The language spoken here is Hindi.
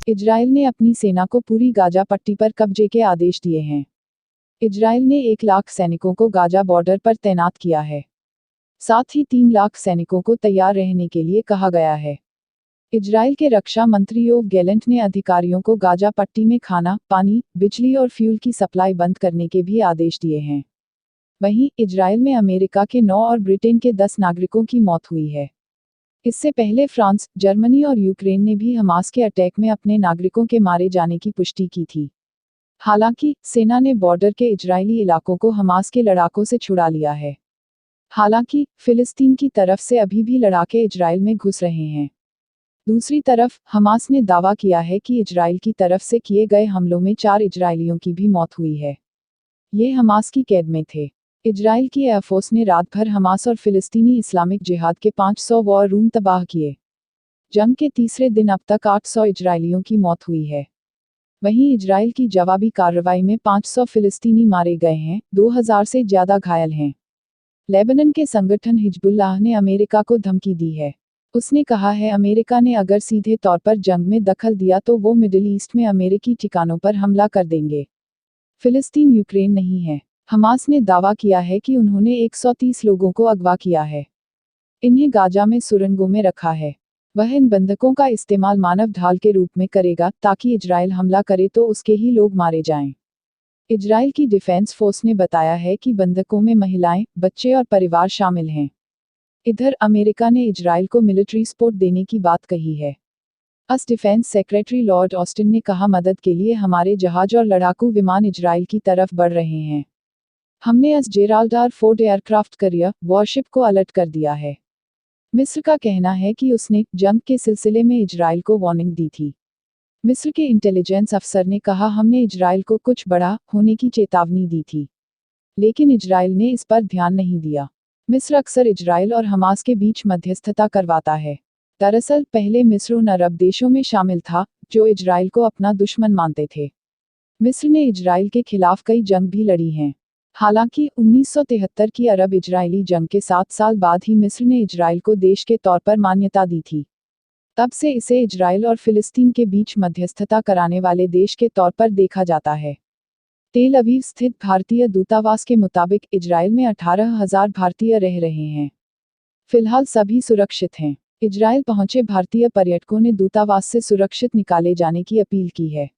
इजराइल ने अपनी सेना को पूरी गाजा पट्टी पर कब्जे के आदेश दिए हैं। इजराइल ने 1 लाख सैनिकों को गाजा बॉर्डर पर तैनात किया है। साथ ही 3 लाख सैनिकों को तैयार रहने के लिए कहा गया है। इजराइल के रक्षा मंत्री योव गैलेंट ने अधिकारियों को गाजा पट्टी में खाना, पानी, बिजली और फ्यूल की सप्लाई बंद करने के भी आदेश दिए हैं। वहीं इजराइल में अमेरिका के 9 और ब्रिटेन के 10 नागरिकों की मौत हुई है। इससे पहले फ्रांस, जर्मनी और यूक्रेन ने भी हमास के अटैक में अपने नागरिकों के मारे जाने की पुष्टि की थी। हालांकि सेना ने बॉर्डर के इजरायली इलाकों को हमास के लड़ाकों से छुड़ा लिया है। हालांकि फिलिस्तीन की तरफ से अभी भी लड़ाके इजराइल में घुस रहे हैं। दूसरी तरफ हमास ने दावा किया है कि इजराइल की तरफ से किए गए हमलों में 4 इजरायलियों की भी मौत हुई है। ये हमास की कैद में थे। इजराइल की एयरफोर्स ने रात भर हमास और फिलिस्तीनी इस्लामिक जिहाद के 500 वॉर रूम तबाह किए। जंग के तीसरे दिन अब तक 800 इजरायलियों की मौत हुई है। वहीं इजराइल की जवाबी कार्रवाई में 500 फिलिस्तीनी मारे गए हैं, 2000 से ज्यादा घायल हैं। लेबनान के संगठन हिजबुल्लाह ने अमेरिका को धमकी दी है। उसने कहा है अमेरिका ने अगर सीधे तौर पर जंग में दखल दिया तो वो मिडिल ईस्ट में अमेरिकी ठिकानों पर हमला कर देंगे। फिलिस्तीन यूक्रेन नहीं है। हमास ने दावा किया है कि उन्होंने 130 लोगों को अगवा किया है। इन्हें गाजा में सुरंगों में रखा है। वह इन बंधकों का इस्तेमाल मानव ढाल के रूप में करेगा ताकि इजराइल हमला करे तो उसके ही लोग मारे जाएं। इजराइल की डिफेंस फोर्स ने बताया है कि बंधकों में महिलाएं, बच्चे और परिवार शामिल हैं। इधर अमेरिका ने इजराइल को मिलिट्री सपोर्ट देने की बात कही है। अस डिफेंस सेक्रेटरी लॉर्ड ऑस्टिन ने कहा मदद के लिए हमारे जहाज और लड़ाकू विमान इजराइल की तरफ बढ़ रहे हैं। हमने US Gerald R Ford aircraft carrier warship को अलर्ट कर दिया है। मिस्र का कहना है कि उसने जंग के सिलसिले में इजराइल को वार्निंग दी थी। मिस्र के इंटेलिजेंस अफसर ने कहा हमने इजराइल को कुछ बड़ा होने की चेतावनी दी थी, लेकिन इजराइल ने इस पर ध्यान नहीं दिया। मिस्र अक्सर इजराइल और हमास के बीच मध्यस्थता करवाता है। दरअसल पहले मिस्र उन अरब देशों में शामिल था जो इजराइल को अपना दुश्मन मानते थे। मिस्र ने इजराइल के खिलाफ कई जंग भी लड़ी हैं। हालांकि 1973 की अरब इजरायली जंग के 7 साल बाद ही मिस्र ने इजराइल को देश के तौर पर मान्यता दी थी। तब से इसे इजराइल और फिलिस्तीन के बीच मध्यस्थता कराने वाले देश के तौर पर देखा जाता है। तेल अवीव स्थित भारतीय दूतावास के मुताबिक इजराइल में 18,000 भारतीय रह रहे हैं। फिलहाल सभी सुरक्षित हैं। इजराइल पहुंचे भारतीय पर्यटकों ने दूतावास से सुरक्षित निकाले जाने की अपील की है।